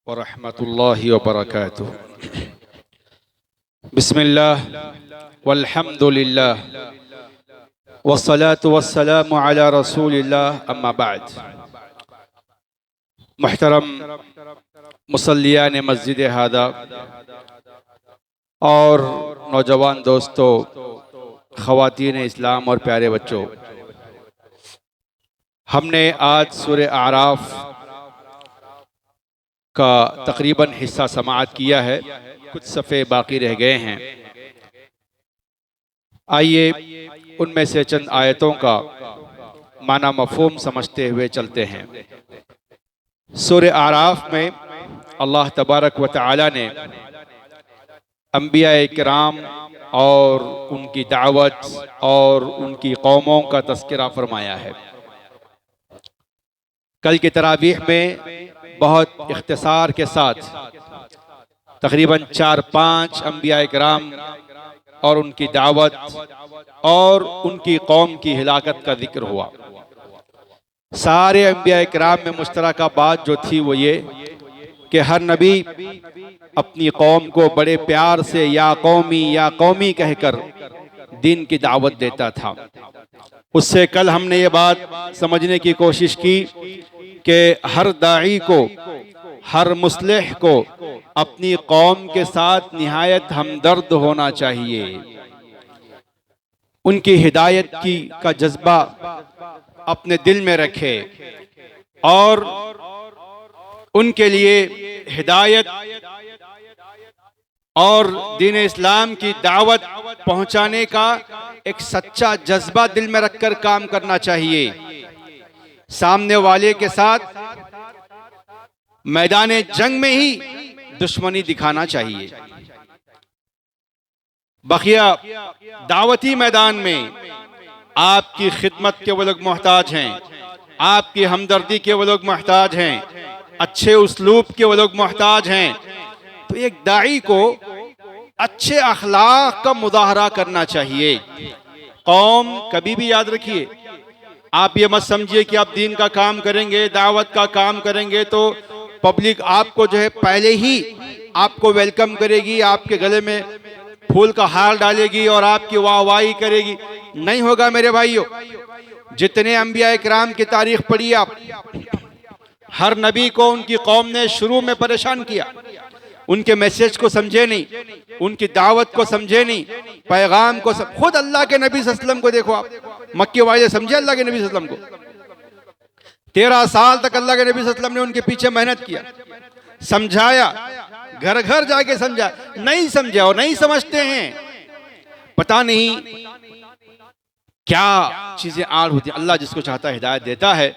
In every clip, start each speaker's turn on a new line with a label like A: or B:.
A: वरहमतुल्लाहि वबरकातुह। बिस्मिल्लाह वल्हम्दुलिल्लाह वस्सलातु वस्सलामु अला रसूलिल्लाह अम्मा बाद। मुहतरम मुसल्लियान मस्जिद हादा और नौजवान दोस्तों, ख़वातीन इस्लाम और प्यारे बच्चों, हमने आज सूरह आराफ का तकरीबन हिस्सा समाअत किया है। कुछ सफ़े बाकी रह गए हैं। आइए उनमें से चंद आयतों का माना मफ़हूम समझते हुए चलते हैं। सूरह आराफ में अल्लाह तबारक व तआला ने अंबिया किराम और उनकी दावत और उनकी कौमों का तज़किरा फरमाया है। कल की तरावीह में बहुत इख्तिसार के साथ तकरीबन 4-5 अंबिया किराम और उनकी दावत और उनकी कौम की हिलाकत का जिक्र हुआ। सारे अंबिया किराम में मुश्तरका बात जो थी वो ये कि हर नबी अपनी कौम को बड़े प्यार से या कौमी कहकर दीन की दावत देता था। उससे कल हमने ये बात समझने की कोशिश की कि हर दाई को, हर मुस्लिह को अपनी कौम के साथ निहायत हमदर्द होना चाहिए। उनकी हिदायत का जज्बा अपने दिल में रखे और उनके लिए हिदायत और दीन इस्लाम की दावत पहुंचाने का एक सच्चा जज्बा दिल में रखकर काम करना चाहिए। सामने वाले के साथ मैदान जंग में ही दुश्मनी दिखाना चाहिए। बखिया दावती मैदान में आपकी खिदमत के वो लोग मोहताज हैं, आपकी हमदर्दी के वो लोग मोहताज हैं, अच्छे उस्लूब के वो लोग मोहताज हैं। तो एक दाई को अच्छे अखलाक का मुजाहरा करना चाहिए। कौम कभी भी याद रखिए, आप ये मत समझिए कि आप दीन का काम करेंगे, दावत का काम करेंगे तो पब्लिक आपको जो है पहले ही आपको वेलकम करेगी, आपके गले में फूल का हार डालेगी और आपकी वाहवाही करेगी। नहीं होगा मेरे भाइयों। जितने अंबिया किराम की तारीख पढ़िए आप, हर नबी को उनकी कौम ने शुरू में परेशान किया। उनके मैसेज को समझे नहीं, उनकी दावत को समझे नहीं, पैगाम को खुद अल्लाह के नबी सल्लल्लाहु अलैहि वसल्लम को देखो आप, मक्के वाले समझे अल्लाह के नबी सल्लल्लाहु अलैहि वसल्लम को। 13 साल तक अल्लाह के नबी सल्लल्लाहु अलैहि वसल्लम ने उनके पीछे मेहनत किया, समझाया, घर घर जाके समझा। नहीं समझा और नहीं समझते हैं, पता नहीं क्या चीजें आड़ होती। अल्लाह जिसको चाहता है हिदायत देता है,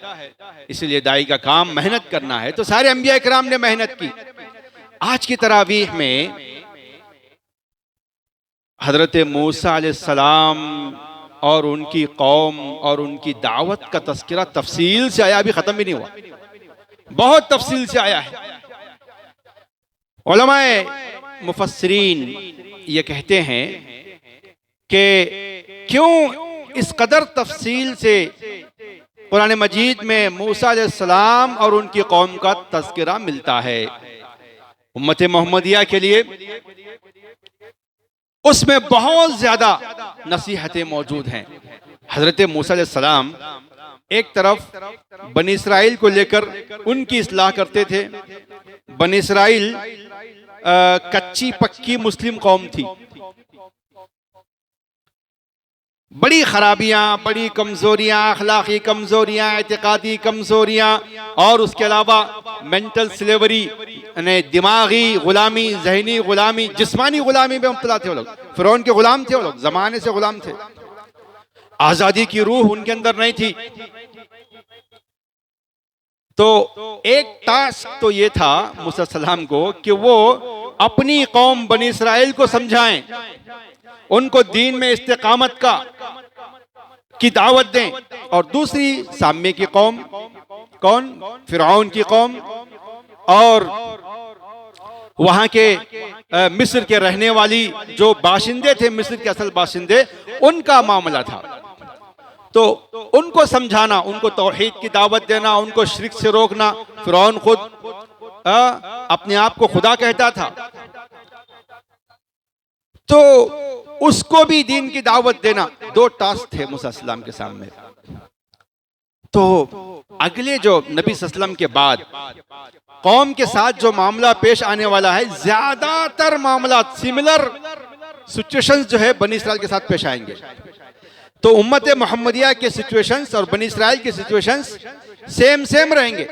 A: इसलिए दाई का काम मेहनत करना है। तो सारे अंबिया किराम ने मेहनत की। आज की तरावीह में हजरत मूसा अलैहिस्सलाम और उनकी कौम और उनकी दावत का तज़किरा तफसील से आया, अभी खत्म भी नहीं हुआ, बहुत तफसील से आया है। उलमाए मुफस्सिरीन ये कहते हैं कि क्यों इस कदर तफसील से कुरान मजीद में मूसा अलैहिस्सलाम और उनकी कौम का तज़किरा मिलता है। उम्मत मोहम्मदिया के लिए उसमें बहुत ज्यादा नसीहतें मौजूद हैं। हजरत मूसा अलैहिस्सलाम एक तरफ बनी इसराइल को लेकर उनकी इस्लाह करते थे। बनी इसराइल कच्ची पक्की मुस्लिम कौम थी, बड़ी खराबियां, बड़ी कमजोरियां, अखलाकी कमजोरियां, एतिकादी कमजोरियां और उसके अलावा मेंटल स्लेवरी यानी दिमागी गुलामी, जहनी गुलामी, जिस्मानी गुलामी में मुब्तला थे वो लोग। फिरौन के गुलाम थे वो लोग, जमाने से गुलाम थे। आजादी की रूह उनके अंदर नहीं थी। तो एक टास्क तो ये था मूसा सलाम को कि वो अपनी कौम बनी इसराइल को समझाएं, उनको दीन में इस्तिकामत की दावत दें। और दूसरी साम्य की कौम, कौन? फिरौन की कौम और वहां के मिस्र के रहने वाली जो बाशिंदे थे, मिस्र के असल बाशिंदे, उनका मामला था। तो उनको समझाना, उनको तौहीद की दावत देना, उनको शिर्क से रोकना। फिरौन खुद अपने आप को खुदा कहता था, तो उसको भी दीन की दावत देना। दो टास्क थे मूसा अलैहिस्सलाम के सामने। तो अगले जो नबी सल्लल्लाहु अलैहि वसल्लम के बाद कौम के साथ जो मामला पेश आने वाला है, ज्यादातर मामला सिमिलर सिचुएशंस जो है बनी इस्राइल के साथ पेश आएंगे। तो उम्मत मोहम्मदिया के सिचुएशंस और बनी इस्राइल के सिचुएशंस सेम सेम रहेंगे।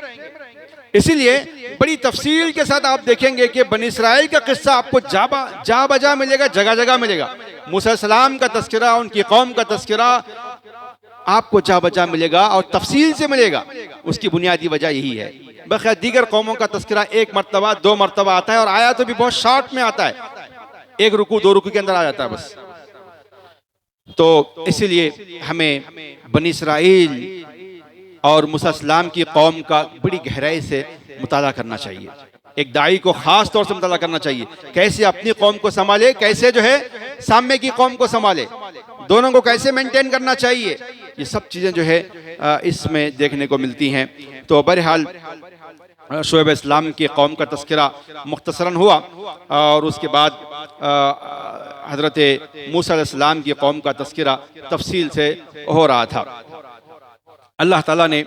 A: इसीलिए बड़ी तफसील के साथ आप देखेंगे कि बनी इस्राइल का किस्सा आपको जा बजा मिलेगा, जगह जगह मिलेगा। मूसा सलाम का तस्करा, उनकी कौम का तस्करा आपको जा बजा मिलेगा और तफसील से मिलेगा। उसकी बुनियादी वजह यही है। बखैर दीगर कौमों का तस्करा एक मरतबा दो मरतबा आता है, और आया तो भी बहुत शॉर्ट में आता है, एक रुकू दो रुकू के अंदर आ जाता है बस। तो इसीलिए हमें बनी इस्राइल और मूसा सलाम की कौम का बड़ी गहराई से मुताला करना चाहिए। एक दाई को खास तौर से मुताला करना चाहिए, कैसे अपनी कौम को संभाले, कैसे जो है सामने की कौम को संभाले, दोनों को कैसे मेंटेन करना चाहिए। ये सब चीज़ें जो है इसमें देखने को मिलती हैं। तो बहरहाल शुएब इस्लाम की कौम का तस्करा मुख्तसरन हुआ, और उसके बाद हज़रत मूसा अलैहिस्सलाम की कौम का तस्करा तफसील से हो रहा था। अल्लाह ताला ने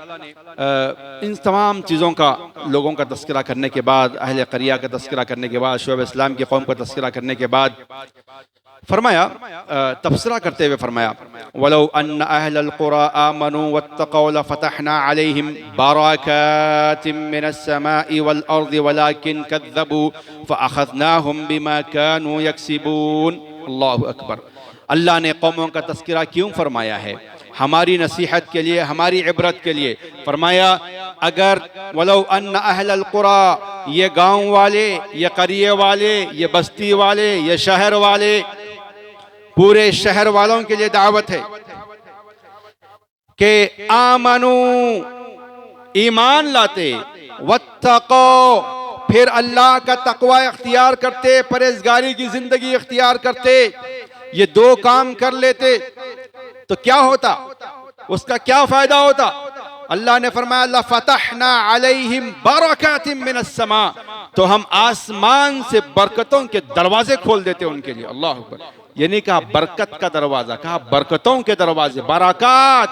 A: इन तमाम चीज़ों का, लोगों का तस्करा करने के बाद, अहले क़रिया का तस्करा करने के बाद, शुएब इस्लाम की कौम का तस्करा करने के बाद फरमाया, तबसरा करते हुए फरमाया, वलौ अन्न अहलल क़ुरा आमनू वत्तक़ौ लफ़तहना अलैहिम बरकातिम मिनस समाई वल अर्दि वलाकिन कज़्ज़बू फ़अख़ज़नाहुम बिमा कानू यक्सिबून। अल्लाहु अकबर। अल्लाह ने कौमों का तस्करा क्यों फरमाया है? हमारी नसीहत के लिए, हमारी इबरत के लिए फरमाया। अगर वलौ अन्न अहलल क़ुरा, ये गाँव वाले, ये क़रिये वाले, ये बस्ती वाले, ये शहर वाले, पूरे शहर वालों के लिए दावत है कि आमनू, ईमान लाते, वत्तक़ो, फिर अल्लाह का तक़वा इख्तियार करते, परहेज़गारी की जिंदगी इख्तियार करते, ये दो काम कर लेते तो क्या होता, उसका क्या फायदा होता? अल्लाह ने फरमाया लफ़तहना अलैहिम बरकातिम मिनस समा, तो हम आसमान से बरकतों के दरवाजे खोल देते उनके लिए। अल्लाह अकबर। ये नहीं कहा बरकत का दरवाजा, कहा बरकतों के दरवाजे। बरकात,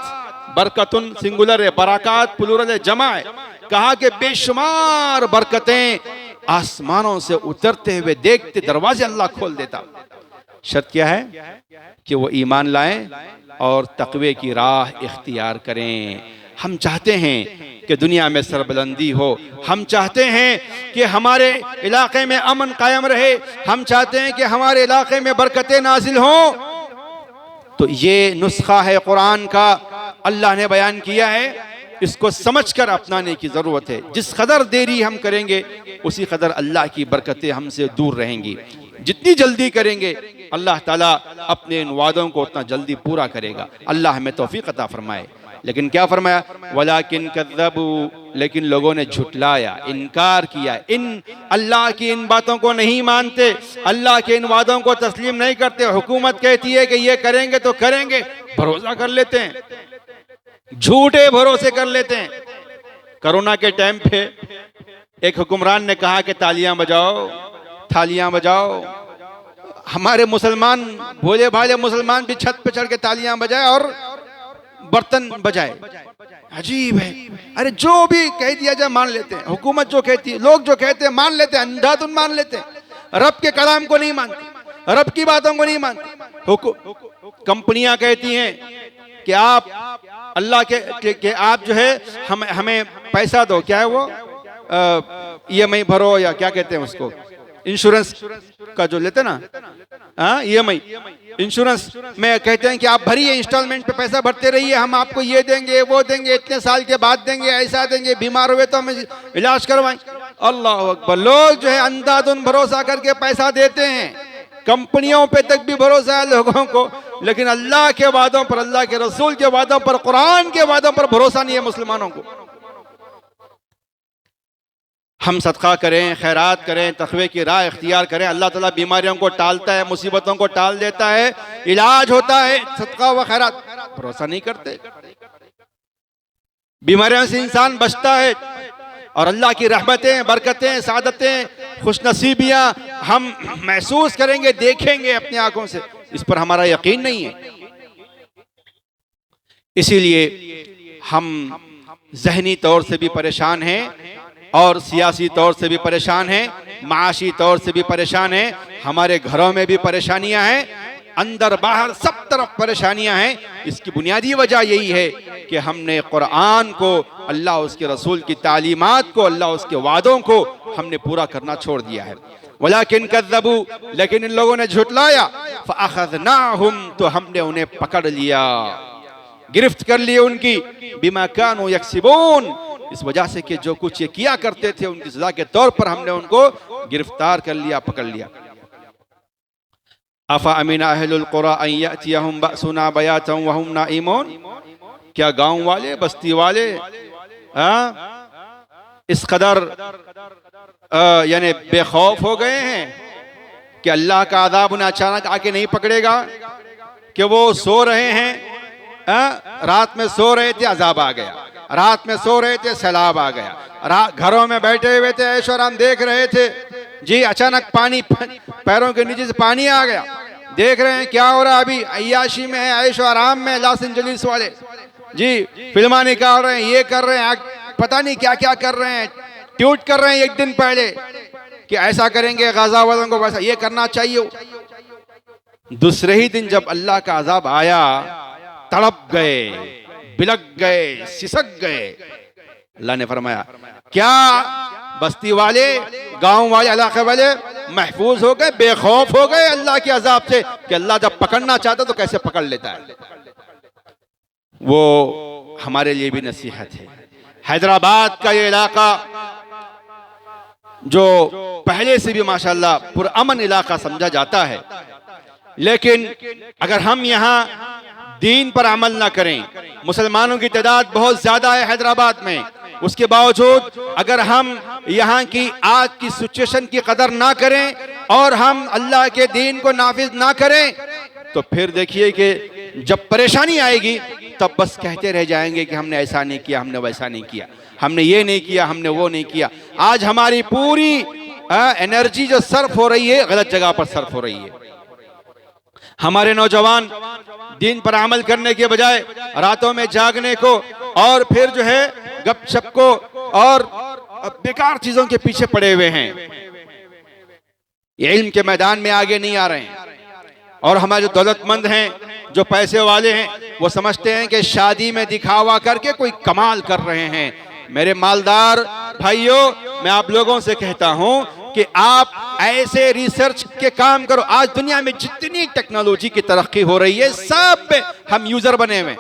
A: बरकतुन सिंगुलर है, बरकात प्लूरल है, जमा है। कहा कि बेशुमार बरकतें आसमानों से उतरते हुए देखते दरवाजे अल्लाह खोल देता। शर्त क्या है? कि वो ईमान लाएं और तकवे की राह इख्तियार करें। हम चाहते हैं कि दुनिया में सरबलंदी हो, हम चाहते हैं कि हमारे इलाके में अमन कायम रहे, हम चाहते हैं कि हमारे इलाके में बरकतें नाजिल हों। तो ये नुस्खा है कुरान का, अल्लाह ने बयान किया है, इसको समझकर अपनाने की ज़रूरत है। जिस कदर देरी हम करेंगे उसी कदर अल्लाह की बरकतें हमसे दूर रहेंगी। जितनी जल्दी करेंगे अल्लाह ताला अपने इन वादों को उतना जल्दी पूरा करेगा। अल्लाह हमें तौफीक अता फरमाए। लेकिन क्या फरमाया? वलाकिन कज़्ज़बू, लेकिन लोगों ने झुटलाया, इनकार किया, इन अल्लाह की इन बातों को नहीं मानते, अल्लाह के इन वादों को तस्लीम नहीं करते। हुकूमत कहती है कि ये करेंगे तो करेंगे, भरोसा कर लेते हैं, झूठे भरोसे कर लेते हैं। कोरोना के टाइम पे एक हुक्मरान ने कहा कि तालियां बजाओ, थालियां बजाओ। हमारे मुसलमान, भोले भाले मुसलमान भी छत पे चढ़ के तालियां बजाए और बर्तन बजाए। अजीब है। अरे जो भी कह दिया जाए मान लेते हैं, हुकूमत जो कहती है, लोग जो कहते हैं मान लेते हैं, अंधाधुन मान लेते हैं। रब के कलाम को नहीं मानते, रब की बातों को नहीं मानते। कंपनियां कहती हैं कि आप अल्लाह के आप जो है हमें पैसा दो, क्या है वो EMI भरो, या क्या कहते हैं उसको, इंश्योरेंस का जो लेते ना, हाँ EMI इंश्योरेंस में कहते हैं कि आप भरिए, इंस्टॉलमेंट पे पैसा भरते रहिए, हम आपको ये देंगे वो देंगे, इतने साल के बाद देंगे, ऐसा देंगे, बीमार हुए तो हम इलाज करवाएं। अल्लाह अकबर। लोग जो है अंधाधुन भरोसा करके पैसा देते हैं, कंपनियों पे तक भी भरोसा है लोगों को, लेकिन अल्लाह के वादों पर, अल्लाह के रसूल के वादों पर, कुरान के वादों पर भरोसा नहीं है मुसलमानों को। हम सदका करें, खैरात करें, तक़वे की राह इख्तियार करें, अल्लाह ताला बीमारियों को टालता है, मुसीबतों को टाल देता है, इलाज होता है, सदका व खैरात। भरोसा नहीं करते, बीमारियों से इंसान बचता है, और अल्लाह की रहमतें, बरकतें, सादतें, खुशनसीबियां हम महसूस करेंगे, देखेंगे अपनी आंखों से, इस पर हमारा यकीन नहीं है। इसीलिए हम ज़हनी तौर से भी परेशान हैं और सियासी तौर से भी परेशान हैं, माशी तौर से भी परेशान हैं, हमारे घरों में भी परेशानियां हैं, अंदर बाहर सब तरफ परेशानियां हैं। इसकी बुनियादी वजह यही है कि हमने कुरान को, अल्लाह उसके रसूल की तालीमात को, अल्लाह उसके वादों को हमने पूरा करना छोड़ दिया है। वलाकिन कज़्ज़बू, लेकिन इन लोगों ने झुटलाया, फ़अख़ज़नाहुम, तो हमने उन्हें पकड़ लिया, गिरफ्त कर लिए उनकी, बिमा कानू यक्सिबून, इस वजह से कि जो कुछ ये किया करते थे उनकी सजा के तौर पर हमने उनको गिरफ्तार कर लिया, पकड़ लिया। अफा अमीना अहलुल कुरा अन यअतियहुम बअसुना बयातन व हुम नाइमून, क्या गांव वाले, बस्ती वाले इस कदर यानी बेखौफ हो गए हैं कि अल्लाह का अज़ाब उन्हें अचानक आके नहीं पकड़ेगा, कि वो सो रहे हैं, रात में सो रहे थे अज़ाब आ गया, रात में सो रहे थे सैलाब आ गया, घरों में बैठे हुए थे ऐशो आराम देख रहे थे जी, अचानक पानी पैरों के नीचे से पानी आ गया, देख रहे हैं क्या हो रहा है, अभी अय्याशी में है, ऐशो आराम में, लॉस एंजलिस वाले जी फिल्मा निकाल रहे हैं, ये कर रहे हैं, पता नहीं क्या क्या कर रहे हैं, ट्वीट कर रहे हैं एक दिन पहले कि ऐसा करेंगे गाजा वालों को, वैसा ये करना चाहिए। दूसरे ही दिन जब अल्लाह का अज़ाब आया, तड़प गए, बिलक गए, सिसक गए। अल्लाह ने फरमाया क्या बस्ती वाले, गांव वाले, इलाके वाले महफूज हो गए, बेखौफ हो गए अल्लाह के अज़ाब से, कि अल्लाह जब पकड़ना चाहता तो कैसे पकड़ लेता है। वो हमारे लिए भी नसीहत है। हैदराबाद का ये इलाका जो पहले से भी माशाल्लाह पुरअमन इलाका समझा जाता है, लेकिन अगर हम यहाँ दीन पर अमल ना करें, मुसलमानों की तादाद बहुत ज्यादा है हैदराबाद में, उसके बावजूद अगर हम यहाँ की आज की सिचुएशन की कदर ना करें और हम अल्लाह के दीन को नाफिज ना करें, तो फिर देखिए कि जब परेशानी आएगी तब बस कहते रह जाएंगे कि हमने ऐसा नहीं किया, हमने वैसा नहीं किया, हमने ये नहीं किया, हमने वो नहीं किया। आज हमारी पूरी एनर्जी जो सर्फ हो रही है गलत जगह पर सर्फ हो रही है। हमारे नौजवान दीन पर अमल करने के बजाय रातों में जागने को और फिर जो है गपशप को और बेकार चीजों के पीछे पड़े हुए हैं, ये इल्म के मैदान में आगे नहीं आ रहे हैं। और हमारे जो दौलतमंद हैं, जो पैसे वाले हैं, वो समझते हैं कि शादी में दिखावा करके कोई कमाल कर रहे हैं। मेरे मालदार भाइयों, मैं आप लोगों से कहता हूं कि आप ऐसे रिसर्च के काम करो। आज दुनिया में जितनी टेक्नोलॉजी की तरक्की हो रही है, सब पे हम यूजर बने हुए,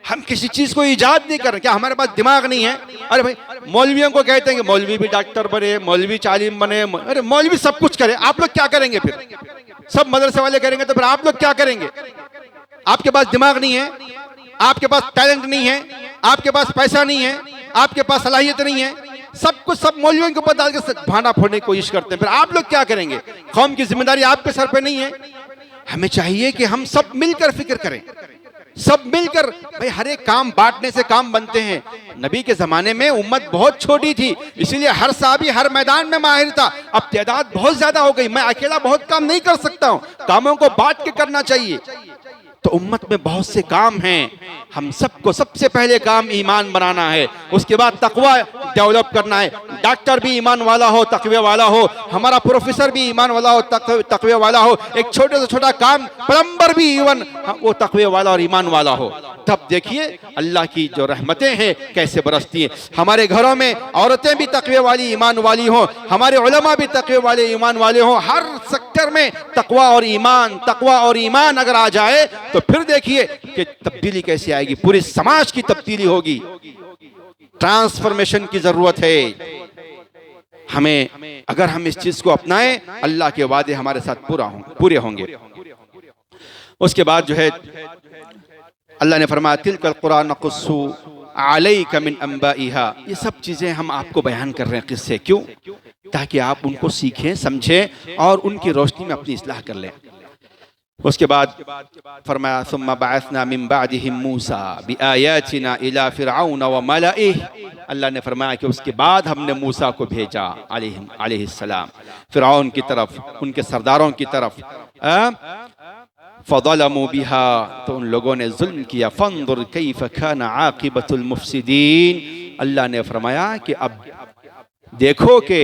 A: हम किसी चीज को इजाद नहीं कर रहे। क्या हमारे पास दिमाग नहीं है? अरे भाई, मौलवियों को कहते हैं कि मौलवी भी डॉक्टर बने, मौलवी चालिम बने, अरे मौलवी सब कुछ करे, आप लोग क्या करेंगे फिर? सब मदरसे वाले करेंगे तो फिर आप लोग क्या करेंगे? आपके पास दिमाग नहीं है, आपके पास टैलेंट नहीं है, आपके पास पैसा नहीं है, आपके पास सलाहियत नहीं है, सब कुछ सब मौलवियों के ऊपर डाल के भांडा फोड़ने की कोशिश करते हैं, फिर आप लोग क्या करेंगे? कौम की जिम्मेदारी आपके सर पे नहीं है। हमें चाहिए कि हम सब मिलकर फिक्र करें, सब मिलकर। भाई हर एक काम बांटने से काम बनते हैं। नबी के जमाने में उम्मत बहुत छोटी थी, इसीलिए हर साहबी हर मैदान में माहिर था। अब तादाद बहुत ज्यादा हो गई, मैं अकेला बहुत काम नहीं कर सकता हूँ, कामों को बांट के करना चाहिए। तो उम्मत में बहुत से काम हैं, हम सबको सबसे पहले काम ईमान बनाना है, उसके बाद तकवा डेवलप करना है। डॉक्टर भी ईमान वाला हो, तकवे वाला हो, हमारा प्रोफेसर भी ईमान वाला हो, तकवे वाला हो, एक छोटे से छोटा काम प्लम्बर भी इवन वो तकवे वाला और ईमान वाला हो। तब देखिए अल्लाह की जो रहमतें हैं कैसे बरसती हैं। हमारे घरों में औरतें भी तकवे वाली ईमान वाली हों, हमारे उलमा भी तकवे वाले ईमान वाले हों। हर सेक्टर में तकवा और ईमान अगर आ जाए तो फिर देखिए कि तब्दीली कैसे आएगी, पूरे समाज की तब्दीली होगी। ट्रांसफॉर्मेशन की जरूरत है हमें। अगर हम इस चीज को अपनाएं, अल्लाह के वादे हमारे साथ पूरे होंगे। उसके बाद जो है अल्लाह ने फरमाया तिलकल कुरान नक़ुस्सु अलैका मिन अंबाइहा, ये सब चीजें हम आपको बयान कर रहे हैं किससे, क्यों? ताकि आप उनको सीखें, समझें और उनकी रोशनी में अपनी इस्लाह कर लें। उसके बाद फरमाया सुम्मा बअसना मिन बअदिहिम मूसा बिआयातिना इला फिरऔन व मलइह, अल्लाह ने फरमाया कि उसके बाद हमने मूसा को भेजा अलैहिस्सलाम फिरऔन की तरफ, उनके सरदारों की तरफ। फज़लमू बिहा, तो उन लोगों ने जुल्म किया। फंजुर कैफ कान आक़िबतुल मुफ़सिदीन, अल्लाह ने फरमाया कि अब देखो कि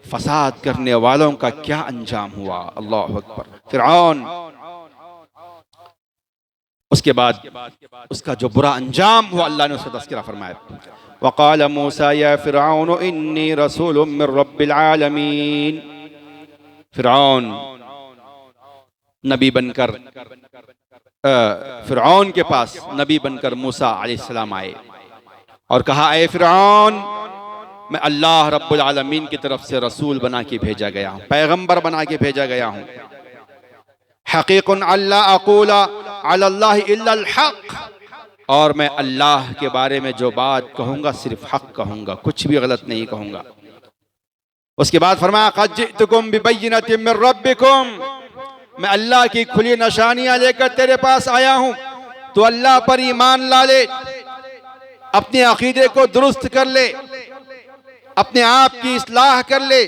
A: फसाद करने वालों का क्या अंजाम हुआ। अल्लाहु अकबर। फिरऔन, उसके बाद उसका जो बुरा अंजाम हुआ अल्लाह ने उसका तज़किरा फरमाया। वक़ाल मूसा या फिरऔन इन्नी रसूलुम मिर रब्बिल आलमीन, फिरऔन नबी बनकर फिरऔन के पास नबी बनकर मूसा अलैहिस्सलाम आए और कहा, ए फिरऔन, मैं अल्लाह रब्बुल आलमीन की तरफ से रसूल बना के भेजा गया हूँ, पैगंबर बना के भेजा गया हूँ। हक़ीक़ुन अल्ला अक़ूला अलल्लाहि इल्लल हक़, और मैं अल्लाह के बारे में जो बात कहूँगा सिर्फ हक़ कहूँगा, कुछ भी गलत नहीं कहूँगा। उसके बाद फरमाया क़द जिअतुकुम बिबय्यिनतिन मिर रब्बिकुम, मैं अल्लाह की खुली निशानियां लेकर तेरे पास आया हूँ, तो अल्लाह पर ईमान ला ले, अपने अकीदे को दुरुस्त कर ले, अपने आप की इस्लाह कर ले,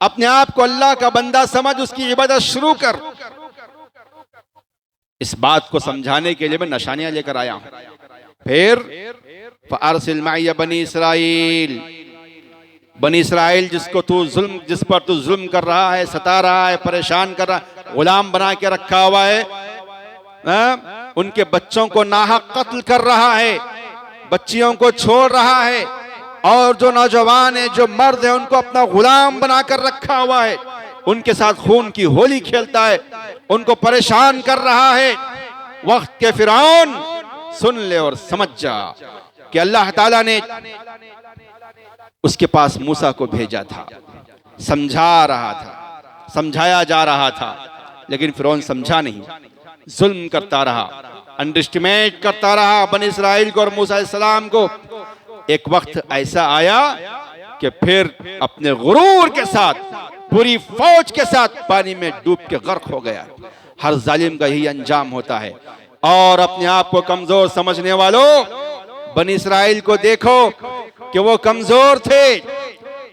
A: अपने आप को अल्लाह का बंदा समझ, उसकी इबादत शुरू कर। इस बात को समझाने के लिए मैं निशानियां लेकर आया हूं। फिर फअरसिल मइया बनी इसराइल, बनी इसराइल जिस पर तू जुल्म कर रहा है, सता रहा है, परेशान कर रहा है, गुलाम बना के रखा हुआ है, उनके बच्चों को नाहक कत्ल कर रहा है, बच्चियों को छोड़ रहा है, और जो नौजवान है, जो मर्द है, उनको अपना गुलाम बनाकर रखा हुआ है, उनके साथ खून की होली खेलता है, उनको परेशान कर रहा है। वक्त के फिरौन, सुन ले और समझ जा कि अल्लाह ताला ने उसके पास मूसा को भेजा था, समझा रहा था, समझाया जा रहा था, लेकिन फिरौन समझा नहीं, जुल्म करता रहा, अंडरएस्टिमेट करता रहा बनी इसराइल को और मूसा अलैहिस्सलाम को। एक वक्त ऐसा आया कि फिर अपने गुरूर के साथ, पूरी फौज के साथ पानी में डूब के गर्क हो गया। हर जालिम का यही अंजाम होता है। और अपने आप को कमजोर समझने वालों, बनी इसराइल को देखो कि वो कमजोर थे।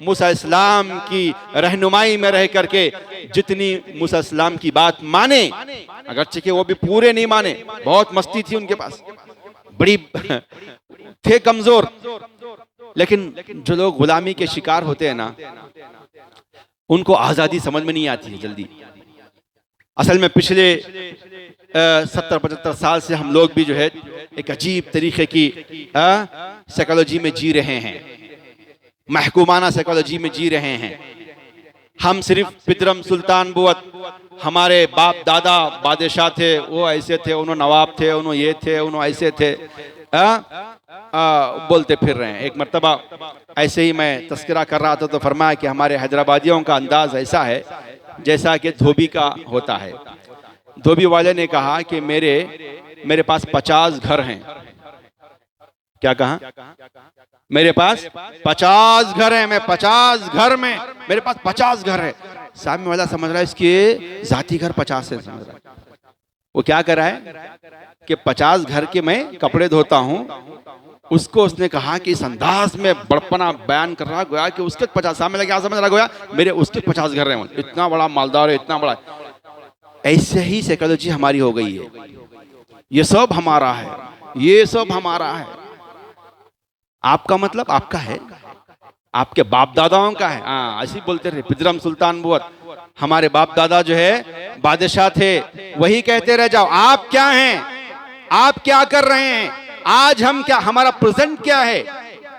A: मूसा इस्लाम की रहनुमाई में रह करके जितनी मूसा इस्लाम की बात माने, अगरचे कि वो भी पूरे नहीं माने, बहुत मस्ती थी उनके पास, बड़ी थे कमजोर, लेकिन जो लोग गुलामी के शिकार होते हैं ना, उनको आजादी समझ में नहीं आती है जल्दी। असल में पिछले 70-75 साल से हम लोग भी जो है एक अजीब तरीके की साइकोलॉजी में जी रहे हैं, महकूमाना साइकोलॉजी में जी रहे हैं। हम सिर्फ पितरम सुल्तान बुअत, हमारे बाप दादा बादशाह थे, वो ऐसे थे, उन्होंने नवाब थे, उन्होंने ये थे, उन्होंने ऐसे थे, बोलते फिर रहे हैं। एक मर्तबा ऐसे ही मैं तस्करा कर रहा था तो फरमाया कि हमारे हैदराबादियों का अंदाज ऐसा है जैसा कि धोबी का होता है। धोबी वाले ने कहा कि मेरे पास 50 घर हैं। क्या कहा? मेरे पास 50 घर हैं, मैं 50 घर में, मेरे पास 50 घर है। सामने वाला समझ रहा है इसके जाती घर 50 है, समझ रहा है। वो क्या कर रहा है कि 50 घर के मैं कपड़े धोता हूँ, उसको उसने कहा कि इस अंदाज में बड़पना बयान कर रहा, गोया कि उसके 50, सामने लगा क्या समझ रहा, गोया मेरे उसके 50 घर हैं, इतना बड़ा मालदार है, इतना बड़ा। ऐसे ही साइकोलॉजी हमारी हो गई है। ये सब हमारा है, ये सब हमारा है। आपका मतलब आपका है, आपके बाप दादाओं का है। हाँ, ऐसे बोलते रहे पितरम सुल्तान बुअत, हमारे बाप दादा जो है बादशाह थे, वही कहते रह जाओ। आप क्या हैं, आप क्या कर रहे हैं, आज हम क्या, हमारा प्रेजेंट क्या है।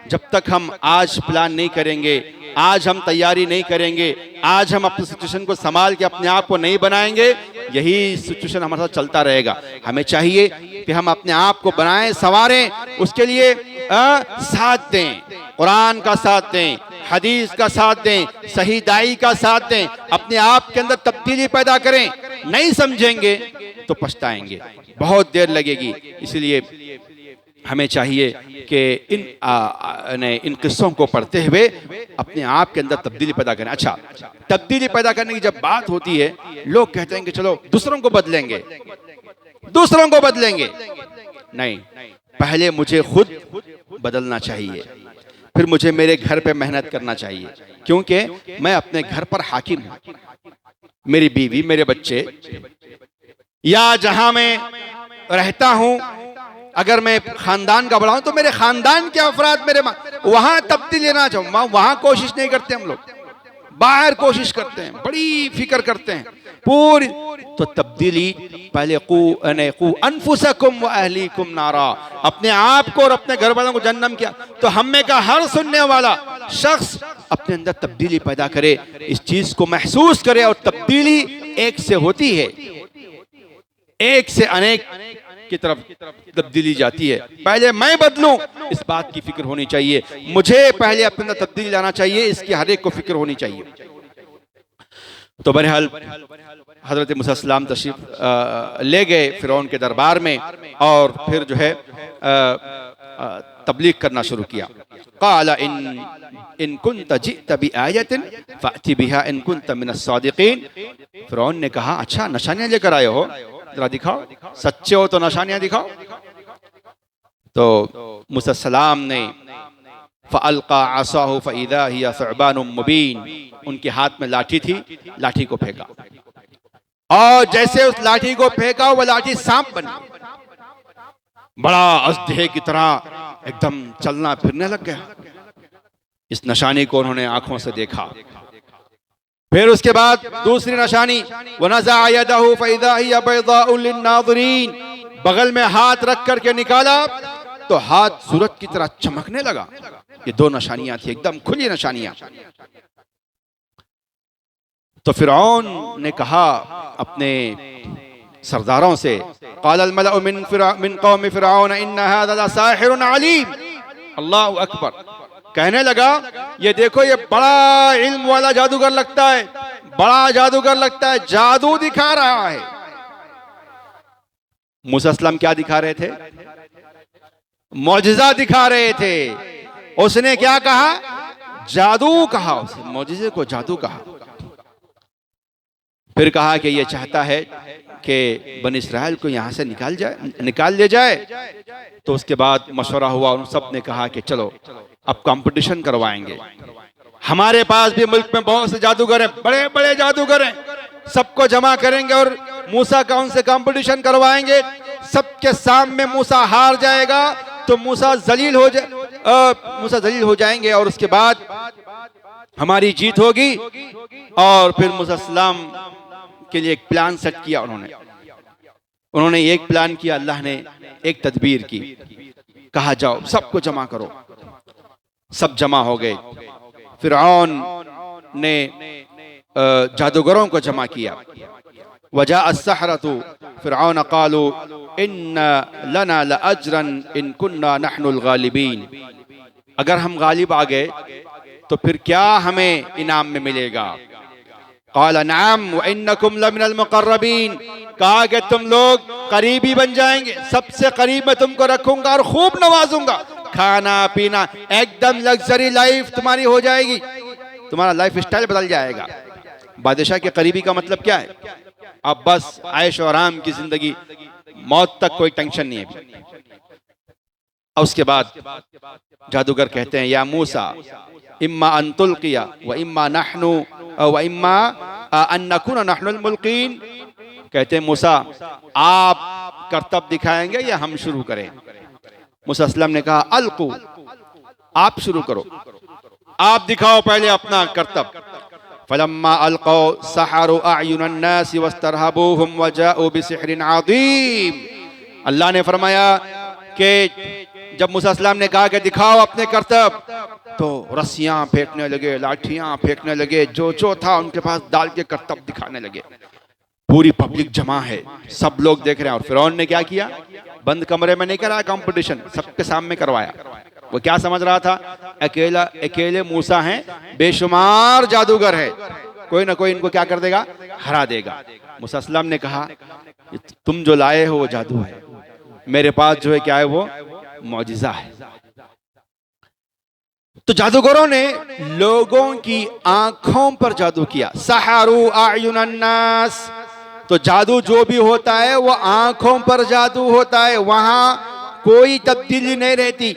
A: जब तक हम आज प्लान नहीं करेंगे, आज हम तैयारी नहीं करेंगे, आज हम अपनी सिचुएशन को संभाल के अपने आप को नहीं बनाएंगे, यही सिचुएशन हमारे साथ चलता रहेगा। हमें चाहिए कि हम अपने आप को बनाएं, संवारें, उसके लिए साथ दें, कुरान का साथ दें, हदीस का साथ दें, सही दाई का साथ दें, अपने आप के अंदर तब्दीली पैदा करें। नहीं समझेंगे तो पछताएंगे, बहुत देर लगेगी। इसलिए हमें चाहिए कि इन किस्सों को पढ़ते हुए अपने आप के अंदर तब्दीली पैदा करें। अच्छा, तब्दीली पैदा करने की जब बात होती है, लोग कहते हैं कि चलो दूसरों को बदलेंगे, दूसरों को बदलेंगे। नहीं, पहले मुझे खुद बदलना चाहिए, फिर मुझे मेरे घर पे मेहनत करना चाहिए, क्योंकि मैं अपने घर पर हाकिम हूं। मेरी बीवी, मेरे बच्चे, या जहां मैं रहता हूं, अगर मैं खानदान का बड़ा हूं तो मेरे खानदान के अफराद मेरे वहां तब्दीली लेना चाहूँ। वहां कोशिश नहीं करते हम लोग, बाहर कोशिश करते हैं, बड़ी फिक्र करते हैं पूरी। तो तब्दीली पहले कू अनफुसकुम व अहलीकुम नारा, अपने आप को और अपने घर वालों को जन्नम किया। तो हमें का हर सुनने वाला शख्स अपने अंदर तब्दीली पैदा करे, इस चीज को महसूस करे। और तब्दीली एक से होती है, एक से अनेक की तरफ तब्दीली जाती है। पहले मैं बदलूं, इस बात की फिक्र होनी चाहिए, मुझे पहले अपने अंदर तब्दीली लाना चाहिए, इसकी हर एक को फिक्र होनी चाहिए। तो बहरहाल हजरत मूसा सलाम तशरीफ ले गए फिरौन के दरबार में, और फिर जो है तबलीग करना शुरू किया। क़ाला इन कुन्त जि'त बिआयतिन फ़अति बिहा इन कुन्त मिनस सादिक़ीन। फिरौन ने कहा, अच्छा निशानियां लेकर आए हो, जरा दिखाओ, सच्चे हो तो निशानियां दिखाओ। तो मूसा सलाम ने फ़अल्क़ा असाहु फ़इज़ा हिया सुअबानुम मुबीन, उनके हाथ में लाठी थी, लाठी को फेंका, और जैसे उस लाठी को फेंका वो लाठी सांप बन गई, बड़ा अजदहे की तरह एकदम चलना फिरने लग गया। इस निशानी को उन्होंने आंखों से देखा। फिर उसके बाद दूसरी निशानी, वनज़अ यदहु फ़इज़ा हिया बैज़ाउ लिन्नाज़िरीन, बगल में हाथ रख करके निकाला तो हाथ सूरज की तरह चमकने लगा। ये दो निशानियां थी, एकदम खुली निशानियां। तो फिरौन ने कहा अपने सरदारों से, क़ालल मलअु मिन क़ौमि फ़िरऔन इन्ना हाज़ा लसाहिरुन अलीम। अल्लाहु अकबर, कहने लगा, ये देखो ये बड़ा इल्म वाला जादूगर लगता है, बड़ा जादूगर लगता है, जादू दिखा रहा है। मूसा अलैहिस्सलाम क्या दिखा रहे थे? मौजिज़ा दिखा रहे थे। उसने क्या कहा? जादू कहा, उसे मौजिज़े को जादू कहा। फिर कहा कि ये चाहता है कि बनी इस्राएल को यहां से निकाल ले जाए। तो उसके बाद मशवरा हुआ, उन सब ने कहा कि चलो अब कंपटीशन करवाएंगे, हमारे पास भी मुल्क में बहुत से जादूगर हैं, बड़े बड़े जादूगर हैं, सबको जमा करेंगे और मूसा का उनसे कंपटीशन करवाएंगे। सबके सामने मूसा हार जाएगा तो मूसा जलील हो जाएंगे, और उसके बाद हमारी जीत होगी। और फिर मूसा सलाम के लिए एक प्लान सेट किया उन्होंने एक प्लान किया, अल्लाह ने एक तदबीर की, कहा जाओ सबको जमा करो। सब जमा हो गए। फिरऔन ने जादूगरों को जमा किया। वजा अस्सहरतु फिरऔन क़ालू इन्ना लना लअज्रन इन कुन्ना नहनुल गालिबीन, अगर हम गालिब आ गए तो फिर क्या हमें इनाम में मिलेगा? क़ाल नअम व इन्नकुम लमिनल मुक़र्रबीन, कहा कि तुम लोग करीबी बन जाएंगे, सबसे करीब में तुमको रखूंगा और खूब नवाजूंगा, खाना पीना एकदम लग्जरी लाइफ तुम्हारी हो जाएगी, तुम्हारा लाइफ स्टाइल बदल जाएगा। बादशाह के करीबी का मतलब क्या है? अब बस ऐश और आराम की जिंदगी, मौत तक कोई टेंशन नहीं है। और उसके बाद जादूगर कहते हैं, या मूसा इम्मा अन तुल्किया व इम्मा नहनु व इम्मा अन नकुना नहनुल मुल्कीन, कहते हैं मूसा आप करतब दिखाएंगे या हम शुरू करें? मूसा अस्सलाम ने कहा अलकू, आप शुरू करो, आप दिखाओ पहले अपना करतब। फलम्मा अलकौ सहरु अयुनन नास वस्तरहबूहुम वजाउ बिसिहरिन अज़ीम, अल्लाह ने फरमाया कि जब मूसा अलैहिस्सलाम ने कहा कि दिखाओ अपने करतब, तो रस्सियां फेंकने लगे, लाठियां फेंकने लगे, जो था उनके पास डाल के करतब दिखाने लगे। पूरी पब्लिक जमा है, सब लोग देख रहे हैं। और फिरौन ने क्या किया? बंद कमरे में नहीं कराया कंपटीशन, सबके सामने करवाया। वो क्या समझ रहा था? अकेले मूसा हैं, बेशुमार जादूगर है, कोई ना कोई इनको क्या कर देगा? हरा देगा। मूसा अलैहिस्सलाम ने कहा तुम जो लाए हो वो जादू है, मेरे पास जो है क्या है वो मौजिजा है। तो जादूगरों ने लोगों की आंखों पर जादू किया। सहारू आयुनन्नास, तो जादू जो भी होता है वो आंखों पर जादू होता है, वहां कोई तब्दीली नहीं रहती।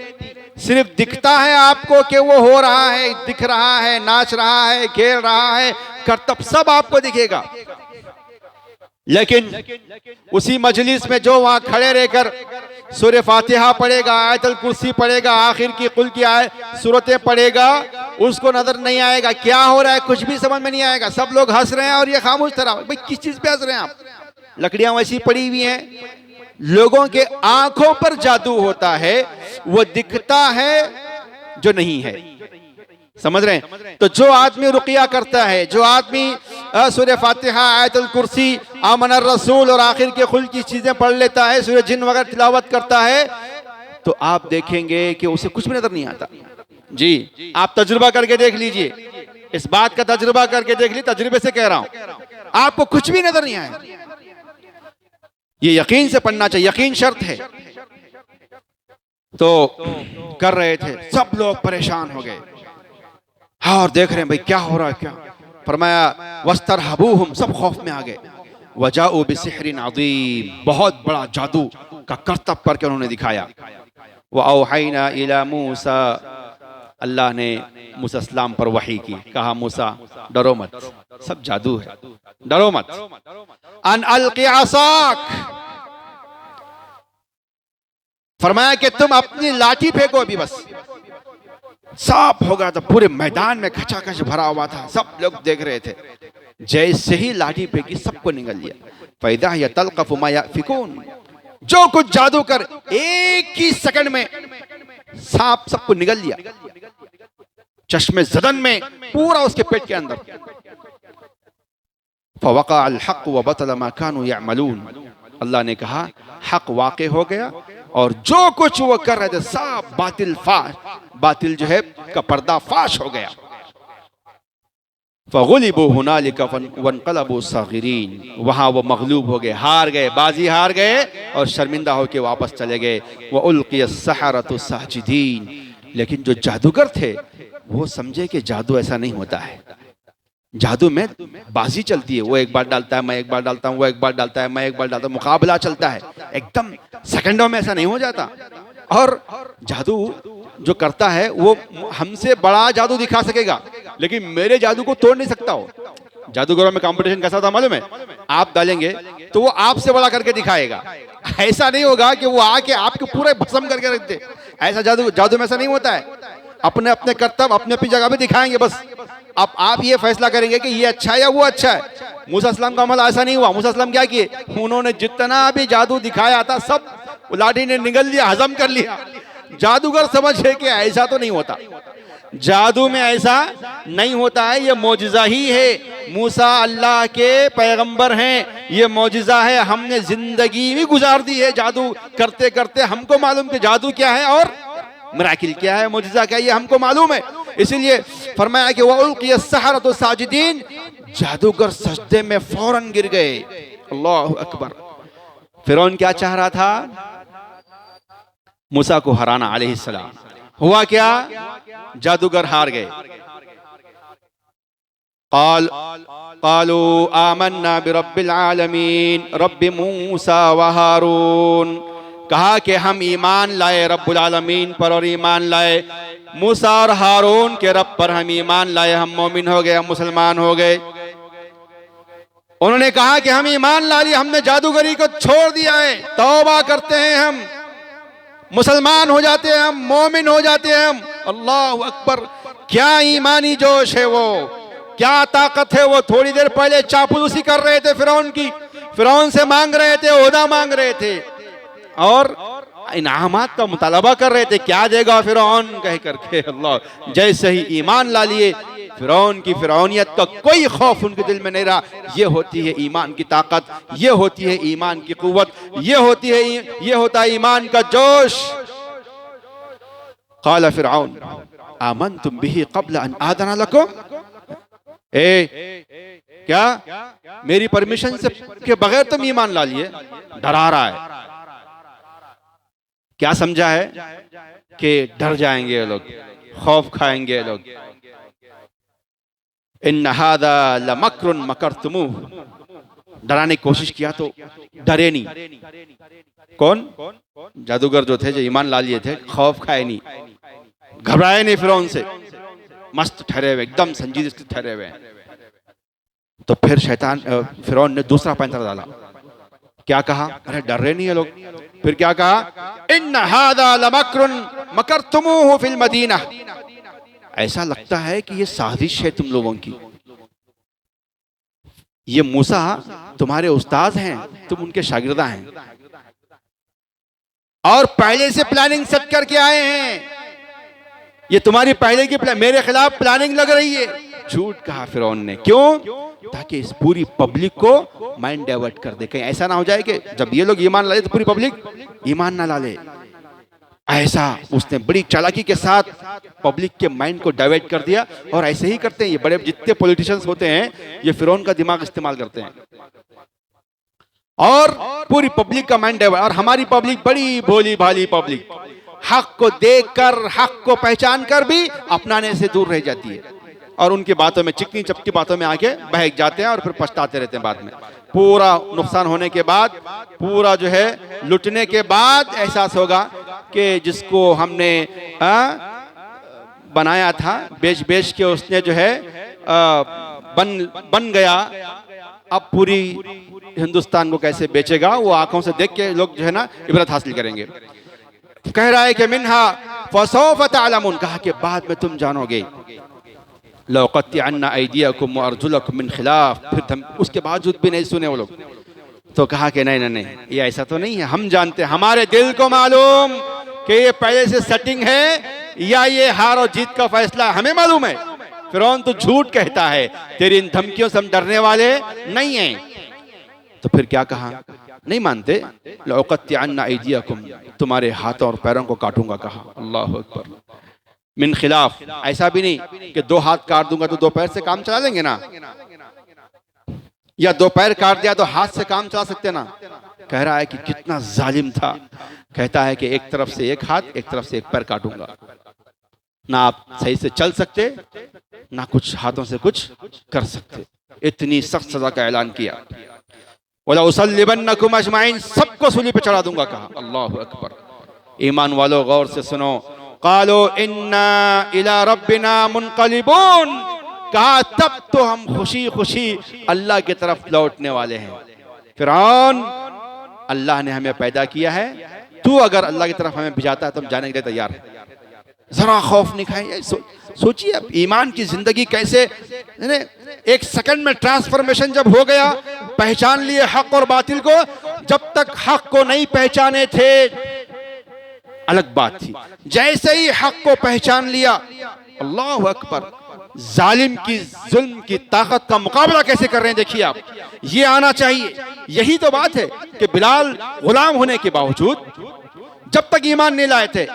A: सिर्फ दिखता है आपको कि वो हो रहा है, दिख रहा है, नाच रहा है, खेल रहा है, करतब सब आपको दिखेगा। लेकिन उसी मजलिस में जो वहां खड़े रहकर सूरह फातिहा पढ़ेगा, आयतुल कुर्सी पढ़ेगा, आखिर की कुल की सूरतें पढ़ेगा, उसको नजर नहीं आएगा क्या हो रहा है, कुछ भी समझ में नहीं आएगा। सब लोग हंस रहे हैं और ये खामोश तरह, भाई किस चीज पे हंस रहे हैं आप? लकड़ियां वैसी पड़ी हुई हैं। लोगों के आंखों पर जादू होता है, वो दिखता है जो नहीं है। समझ रहे हैं? तो जो आदमी रुकिया करता है, जो आदमी सूरह फातिहा, आयतुल कुर्सी, आमनर रसूल और आखिर के खुल की चीजें पढ़ लेता है, सूरह जिन वगैरह तिलावत करता है, तो आप देखेंगे कि उसे कुछ भी नजर नहीं आता। जी, आप तजुर्बा करके देख लीजिए, इस बात का तजुर्बा करके देख लीजिए, तजुर्बे से कह रहा हूं, आपको कुछ भी नजर नहीं आएगा। ये यकीन से पढ़ना चाहिए, यकीन शर्त है। तो कर रहे थे, सब लोग परेशान हो गए। हाँ, और देख रहे हैं भाई क्या हो रहा है, क्या। फरमाया वस्तरहबूहुम, सब खौफ में आ गए। वजाऊ बिसिहरिन अज़ीम, बहुत बड़ा जादू का करतब करके उन्होंने दिखाया। व औहैना इला मूसा, अल्लाह ने मूसा सलाम पर वही की, कहा मूसा डरो मत, सब जादू है, डरो मत। अन अलक़ि असाक, फरमाया कि तुम अपनी लाठी फेंको अभी बस। साफ हो गया था, पूरे मैदान में खचाखच भरा हुआ था, सब लोग देख रहे थे। जैसे ही लाठी फेंकी सबको निगल लिया। फैदा या तलक़फ़ु मा याफ़िकून, जो कुछ जादू कर एक ही सेकंड में सांप सबको निगल लिया, चश्मे ज़दन में, पूरा उसके पेट के अंदर। फ़वक़अ अल हक़्क़ु व बतल मा कानू यअमलून, अल्लाह ने कहा हक वाक़े हो गया और जो कुछ वो कर रहे थे सब बातिल फाश, बातिल जो है का पर्दा फाश हो गया। फ़ग़ुलिबू हुनालिका वन्क़लबू साग़िरीन, वहाँ वो मग़लूब हो गए, हार गए, बाजी हार गए और शर्मिंदा होकर वापस चले गए। व उल्क़िय अस्सहरतु साजिदीन, लेकिन जो जादूगर थे वो समझे कि जादू ऐसा नहीं होता है। जादू में बाजी चलती है, वो एक बार डालता है, मैं एक बार डालता हूँ, वो एक बार डालता है, मैं एक बार डालता हूँ, मुकाबला चलता है, एकदम सेकंडों में ऐसा नहीं हो जाता। और जादू जो करता है वो हमसे बड़ा जादू दिखा सकेगा, लेकिन मेरे जादू को तोड़ नहीं सकता। हो जादूगरों में कंपटीशन कैसा था मालूम है? आप डालेंगे तो वो आपसे बड़ा करके दिखाएगा, ऐसा नहीं होगा कि वो आके आपको पूरे भस्म करके रख दे। ऐसा जादू में ऐसा नहीं होता है। अपने अपने कर्तव्य अपने अपनी जगह पे दिखाएंगे बस। अब आप ये फैसला करेंगे कि ये अच्छा है या वो अच्छा है। मूसा सलाम का अमल ऐसा नहीं हुआ। मूसा सलाम क्या किए, उन्होंने जितना भी जादू दिखाया था सब लाठी ने निगल लिया, हजम कर लिया। जादूगर समझे कि ऐसा तो नहीं होता, जादू में ऐसा नहीं होता है, ये मौजिजा ही है। मूसा अल्लाह के पैगंबर हैं, ये मौजिजा है, हमने जिंदगी भी गुजार दी है जादू करते करते। हमको मालूम कि जादू क्या है और मिराकिल क्या है, मौजिजा क्या है, ये हमको मालूम है। इसीलिए फरमाया कि वउल्क़िय अस्सहरतु साजिदीन, जादूगर सजदे में फौरन गिर गए। अल्लाहु अकबर। फिरौन क्या चाह रहा था? मूसा को हराना अलैहिस्सलाम। हुआ क्या? जादूगर हार गए। क़ालू आमन्ना बिरब्बिल आलमीन रब्बि मूसा व हारून, कहा कि हम ईमान लाए रब्बुल आलमीन पर और ईमान लाए मूसा और हारून के रब पर हम ईमान लाए, हम मोमिन हो गए, हम मुसलमान हो गए। उन्होंने कहा कि हम ईमान ला लिए, हमने जादूगरी को छोड़ दिया है, तौबा करते हैं, हम मुसलमान हो जाते हैं, हम मोमिन हो जाते हैं हम। अल्लाह अकबर। क्या ईमानी जोश है वो, क्या ताकत है वो। थोड़ी देर पहले चापलूसी कर रहे थे फिरौन की, फिरौन से मांग रहे थे, ओहदा मांग रहे थे और इनामात का मुतालबा कर रहे थे, क्या देगा फिरौन कह करके। अल्लाह, जैसे ही ईमान ला लिए फिरौन की फिरौनियत का कोई खौफ उनके दिल में नहीं रहा। ये होती है ईमान की ताकत, ये होती है ईमान की कुव्वत, ये होता है ईमान का जोश। क़ाल फिरऔन आमनतुम बिही क़ब्ल अन आज़न लकुम, क्या मेरी परमिशन से के बगैर तुम ईमान ला लिए? डरा रहा है। क्या समझा है कि डर जाएंगे ये लोग, खौफ खाएंगे ये लोग। इन हादा लमक्रुन मकरतुमुह, डराने की कोशिश किया तो डरे नहीं। कौन? जादूगर जो थे, जो ईमान ला लिए थे, खौफ खाए नहीं, घबराए नहीं फिरौन से, मस्त ठहरे हुए, एकदम संजीदगी से ठहरे हुए। तो फिर शैतान फिरौन ने दूसरा पैंतरा डाला। क्या कहा? अरे डर रहे नहीं है लोग। फिर क्या कहा? इन हादा लमक्रुन मकरतुमुह फिल मदीना, ऐसा लगता है कि ये साजिश है तुम लोगों की। ये मूसा तुम्हारे उस्ताद हैं, तुम उनके शागिर्दा हैं, और पहले से प्लानिंग सेट करके आए हैं। ये तुम्हारी पहले की मेरे खिलाफ प्लानिंग लग रही है। झूठ कहा फिरौन ने। क्यों? ताकि इस पूरी पब्लिक को माइंड डाइवर्ट कर दे। कहीं ऐसा ना हो जाए कि जब ये लोग ईमान ला ले तो पूरी पब्लिक ईमान ना ला ले। ऐसा उसने बड़ी चालाकी के साथ पब्लिक के माइंड को डाइवर्ट कर दिया। और ऐसे ही करते हैं ये बड़े जितने पॉलिटिशियंस होते हैं, ये फिरौन का दिमाग इस्तेमाल करते हैं और पूरी पब्लिक का माइंड डाइवर्ट। और हमारी पब्लिक बड़ी भोली भाली पब्लिक, हक को देखकर, हक को पहचान कर भी अपनाने से दूर रह जाती है और उनकी बातों में, चिकनी चपकी बातों में आके बहक जाते हैं और फिर पछताते रहते हैं बाद में। पूरा नुकसान होने के बाद, पूरा जो है लुटने के बाद एहसास होगा कि जिसको हमने बनाया था, बेच बेच के उसने जो है बन गया, अब पूरी हिंदुस्तान को कैसे बेचेगा, वो आंखों से देख के लोग जो है ना इबरत हासिल करेंगे। कह रहा है कि मिन्हा फसौफ तअलमुन, कहा कि बाद में तुम जानोगे। लौक़त्तिअन्ना अयदियकुम व अर्जुलकुम मिन खिलाफ, फिर उसके बावजूद भी नहीं सुने वो लोग। तो कहा कि नहीं नहीं नहीं, ये ऐसा तो नहीं है, हम जानते, हमारे दिल को मालूम कि ये पहले से सेटिंग है या ये हार और जीत का फैसला हमें मालूम है। फिरौन तो झूठ कहता है, तेरी इन धमकियों से हम डरने वाले नहीं हैं। तो फिर क्या कहा? नहीं मानते, लौक़त्तिअन्ना अयदियकुम, तुम्हारे हाथों और पैरों को काटूंगा, कहा। अल्लाहु अकबर। मिन खिलाफ, ऐसा भी नहीं कि दो हाथ काट दूंगा तो दो पैर से काम चला लेंगे ना, या दो पैर काट दिया तो हाथ से काम चला सकते ना। कह रहा है कि कितना जालिम था। कहता है कि एक तरफ से एक हाथ, एक तरफ से एक पैर काटूंगा, ना आप सही से चल सकते, ना कुछ हाथों से कुछ कर सकते। इतनी सख्त सजा का ऐलान किया। वला उसल्लिबन्नकुम अजमाइन, सबको सूली पे चढ़ा दूंगा, कहा। अल्लाहु अकबर। ईमान वालों गौर से सुनो। कालो इन्ना इला रब्बिना मुनक़लिबून, कहा तब तो हम खुशी खुशी अल्लाह की तरफ लौटने वाले हैं। फिरौन, अल्लाह ने हमें पैदा किया है, तू अगर अल्लाह की तरफ हमें भिजाता है तो हम जाने के लिए तैयार हैं। जरा खौफ नहीं खाएंगे। सोचिए अब ईमान की जिंदगी कैसे, एक सेकंड में ट्रांसफॉर्मेशन जब हो गया, पहचान लिए हक और बातिल को। जब तक हक को नहीं पहचाने थे अलग बात थी, जैसे ही हक को पहचान लिया, अल्लाहु अकबर, जालिम की जुल्म की ताकत का मुकाबला कैसे कर रहे हैं देखिए आप। ये आना चाहिए। यही तो बात है कि बिलाल गुलाम होने के बावजूद जब तक ईमान नहीं लाए थे,